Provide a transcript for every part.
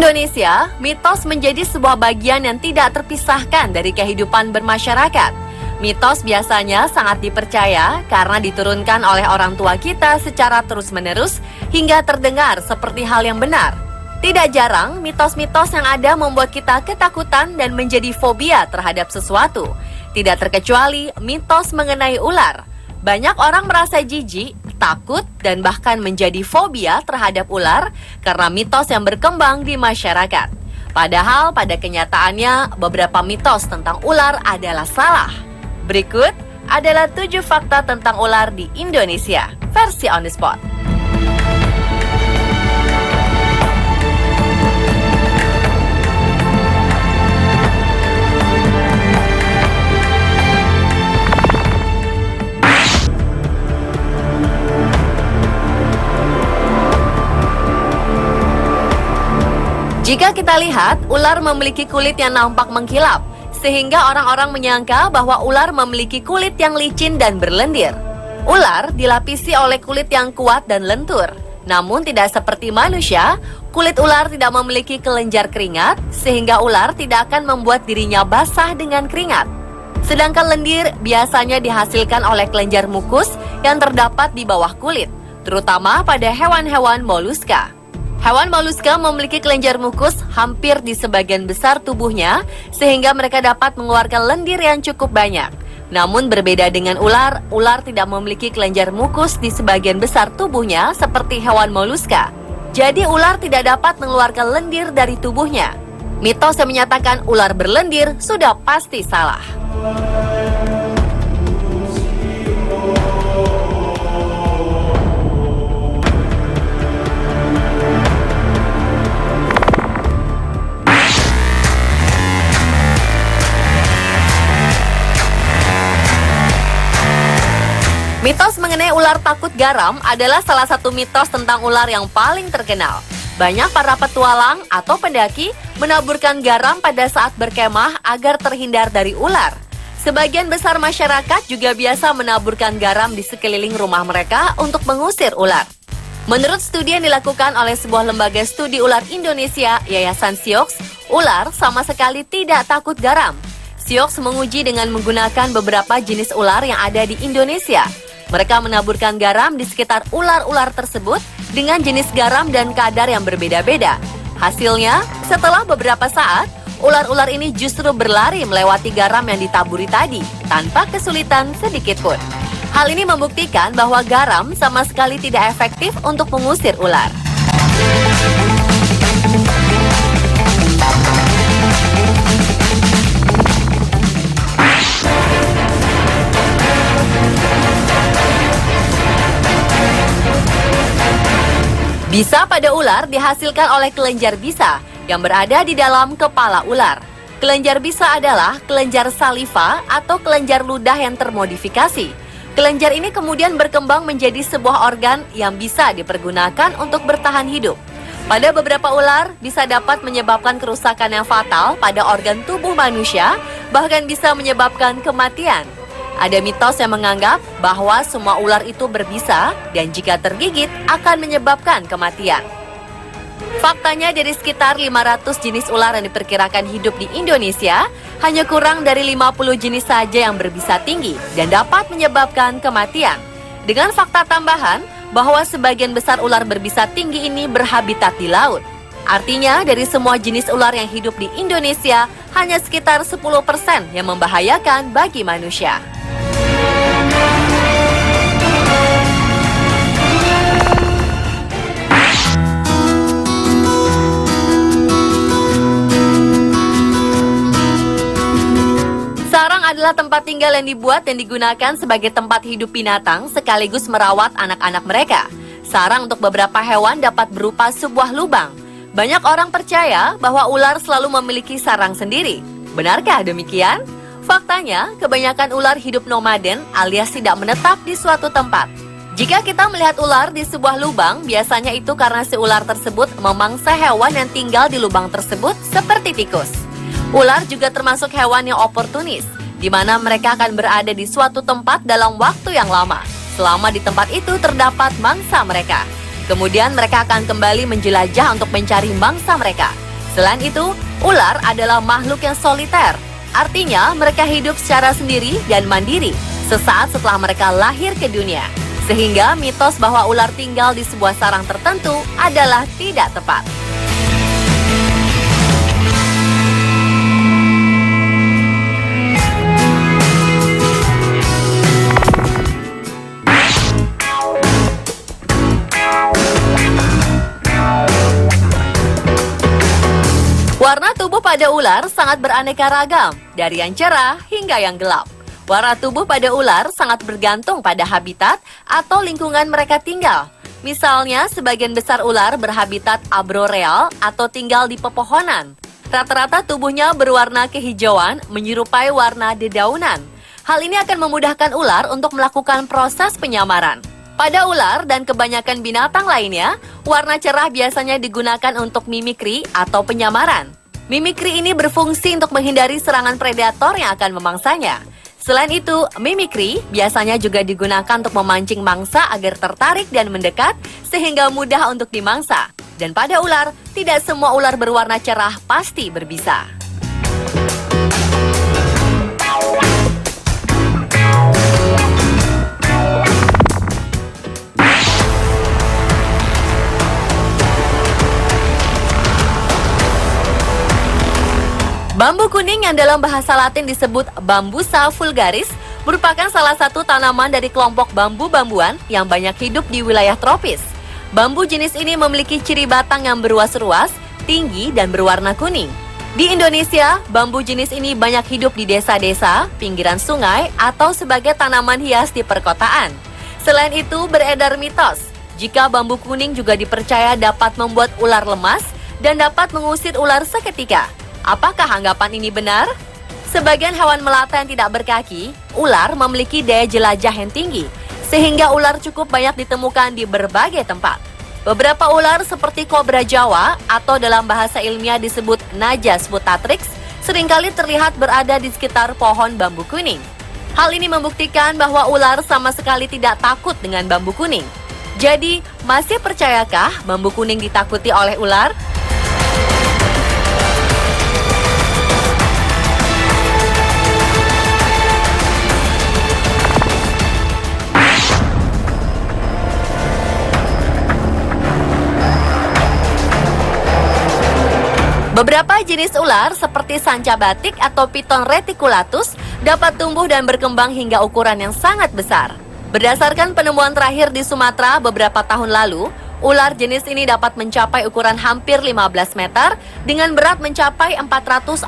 Indonesia, mitos menjadi sebuah bagian yang tidak terpisahkan dari kehidupan bermasyarakat. Mitos biasanya sangat dipercaya karena diturunkan oleh orang tua kita secara terus-menerus hingga terdengar seperti hal yang benar. Tidak jarang, mitos-mitos yang ada membuat kita ketakutan dan menjadi fobia terhadap sesuatu. Tidak terkecuali mitos mengenai ular. Banyak orang merasa jijik, takut, dan bahkan menjadi fobia terhadap ular karena mitos yang berkembang di masyarakat. Padahal pada kenyataannya, beberapa mitos tentang ular adalah salah. Berikut adalah 7 fakta tentang ular di Indonesia, versi on the spot. Jika kita lihat, ular memiliki kulit yang nampak mengkilap, sehingga orang-orang menyangka bahwa ular memiliki kulit yang licin dan berlendir. Ular dilapisi oleh kulit yang kuat dan lentur. Namun tidak seperti manusia, kulit ular tidak memiliki kelenjar keringat, sehingga ular tidak akan membuat dirinya basah dengan keringat. Sedangkan lendir biasanya dihasilkan oleh kelenjar mukus yang terdapat di bawah kulit, terutama pada hewan-hewan moluska. Hewan moluska memiliki kelenjar mukus hampir di sebagian besar tubuhnya, sehingga mereka dapat mengeluarkan lendir yang cukup banyak. Namun berbeda dengan ular, ular tidak memiliki kelenjar mukus di sebagian besar tubuhnya seperti hewan moluska. Jadi ular tidak dapat mengeluarkan lendir dari tubuhnya. Mitos yang menyatakan ular berlendir sudah pasti salah. Mitos mengenai ular takut garam adalah salah satu mitos tentang ular yang paling terkenal. Banyak para petualang atau pendaki menaburkan garam pada saat berkemah agar terhindar dari ular. Sebagian besar masyarakat juga biasa menaburkan garam di sekeliling rumah mereka untuk mengusir ular. Menurut studi yang dilakukan oleh sebuah lembaga studi ular Indonesia, Yayasan Siox, ular sama sekali tidak takut garam. Siox menguji dengan menggunakan beberapa jenis ular yang ada di Indonesia. Mereka menaburkan garam di sekitar ular-ular tersebut dengan jenis garam dan kadar yang berbeda-beda. Hasilnya, setelah beberapa saat, ular-ular ini justru berlari melewati garam yang ditaburi tadi, tanpa kesulitan sedikit pun. Hal ini membuktikan bahwa garam sama sekali tidak efektif untuk mengusir ular. Bisa pada ular dihasilkan oleh kelenjar bisa yang berada di dalam kepala ular. Kelenjar bisa adalah kelenjar saliva atau kelenjar ludah yang termodifikasi. Kelenjar ini kemudian berkembang menjadi sebuah organ yang bisa dipergunakan untuk bertahan hidup. Pada beberapa ular bisa dapat menyebabkan kerusakan yang fatal pada organ tubuh manusia, bahkan bisa menyebabkan kematian. Ada mitos yang menganggap bahwa semua ular itu berbisa dan jika tergigit akan menyebabkan kematian. Faktanya dari sekitar 500 jenis ular yang diperkirakan hidup di Indonesia, hanya kurang dari 50 jenis saja yang berbisa tinggi dan dapat menyebabkan kematian. Dengan fakta tambahan bahwa sebagian besar ular berbisa tinggi ini berhabitat di laut. Artinya dari semua jenis ular yang hidup di Indonesia, hanya sekitar 10% yang membahayakan bagi manusia. Sarang adalah tempat tinggal yang dibuat dan digunakan sebagai tempat hidup binatang sekaligus merawat anak-anak mereka. Sarang untuk beberapa hewan dapat berupa sebuah lubang. Banyak orang percaya bahwa ular selalu memiliki sarang sendiri. Benarkah demikian? Faktanya, kebanyakan ular hidup nomaden alias tidak menetap di suatu tempat. Jika kita melihat ular di sebuah lubang, biasanya itu karena si ular tersebut memangsa hewan yang tinggal di lubang tersebut seperti tikus. Ular juga termasuk hewan yang oportunis, di mana mereka akan berada di suatu tempat dalam waktu yang lama. Selama di tempat itu terdapat mangsa mereka. Kemudian mereka akan kembali menjelajah untuk mencari mangsa mereka. Selain itu, ular adalah makhluk yang soliter. Artinya, mereka hidup secara sendiri dan mandiri sesaat setelah mereka lahir ke dunia. Sehingga mitos bahwa ular tinggal di sebuah sarang tertentu adalah tidak tepat. Warna tubuh pada ular sangat beraneka ragam, dari yang cerah hingga yang gelap. Warna tubuh pada ular sangat bergantung pada habitat atau lingkungan mereka tinggal. Misalnya, sebagian besar ular berhabitat arboreal atau tinggal di pepohonan. Rata-rata tubuhnya berwarna kehijauan menyerupai warna dedaunan. Hal ini akan memudahkan ular untuk melakukan proses penyamaran. Pada ular dan kebanyakan binatang lainnya, warna cerah biasanya digunakan untuk mimikri atau penyamaran. Mimikri ini berfungsi untuk menghindari serangan predator yang akan memangsanya. Selain itu, mimikri biasanya juga digunakan untuk memancing mangsa agar tertarik dan mendekat sehingga mudah untuk dimangsa. Dan pada ular, tidak semua ular berwarna cerah pasti berbisa. Bambu kuning yang dalam bahasa Latin disebut Bambusa vulgaris merupakan salah satu tanaman dari kelompok bambu-bambuan yang banyak hidup di wilayah tropis. Bambu jenis ini memiliki ciri batang yang beruas-ruas, tinggi, dan berwarna kuning. Di Indonesia, bambu jenis ini banyak hidup di desa-desa, pinggiran sungai, atau sebagai tanaman hias di perkotaan. Selain itu, beredar mitos jika bambu kuning juga dipercaya dapat membuat ular lemas dan dapat mengusir ular seketika. Apakah anggapan ini benar? Sebagian hewan melata yang tidak berkaki, ular memiliki daya jelajah yang tinggi, sehingga ular cukup banyak ditemukan di berbagai tempat. Beberapa ular seperti kobra Jawa atau dalam bahasa ilmiah disebut Najas putatrix seringkali terlihat berada di sekitar pohon bambu kuning. Hal ini membuktikan bahwa ular sama sekali tidak takut dengan bambu kuning. Jadi, masih percayakah bambu kuning ditakuti oleh ular? Beberapa jenis ular seperti sanca batik atau Piton reticulatus dapat tumbuh dan berkembang hingga ukuran yang sangat besar. Berdasarkan penemuan terakhir di Sumatera beberapa tahun lalu, ular jenis ini dapat mencapai ukuran hampir 15 meter dengan berat mencapai 447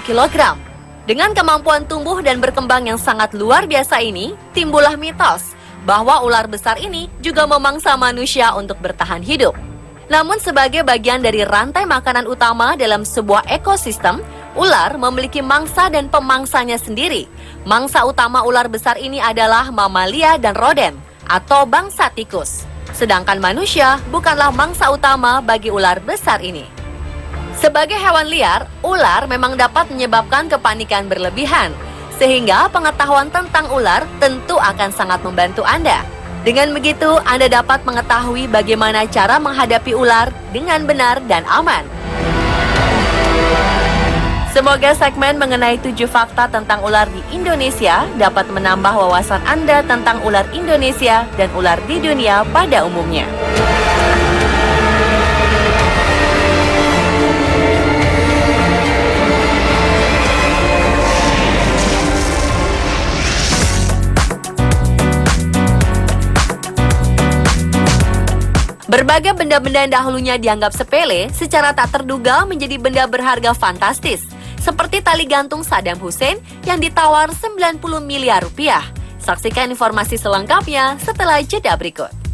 kg. Dengan kemampuan tumbuh dan berkembang yang sangat luar biasa ini, timbullah mitos bahwa ular besar ini juga memangsa manusia untuk bertahan hidup. Namun sebagai bagian dari rantai makanan utama dalam sebuah ekosistem, ular memiliki mangsa dan pemangsanya sendiri. Mangsa utama ular besar ini adalah mamalia dan roden atau bangsa tikus. Sedangkan manusia bukanlah mangsa utama bagi ular besar ini. Sebagai hewan liar, ular memang dapat menyebabkan kepanikan berlebihan, sehingga pengetahuan tentang ular tentu akan sangat membantu Anda. Dengan begitu, Anda dapat mengetahui bagaimana cara menghadapi ular dengan benar dan aman. Semoga segmen mengenai 7 fakta tentang ular di Indonesia dapat menambah wawasan Anda tentang ular Indonesia dan ular di dunia pada umumnya. Berbagai benda-benda yang dahulunya dianggap sepele, secara tak terduga menjadi benda berharga fantastis, seperti tali gantung Saddam Hussein yang ditawar 90 miliar rupiah. Saksikan informasi selengkapnya setelah jeda berikut.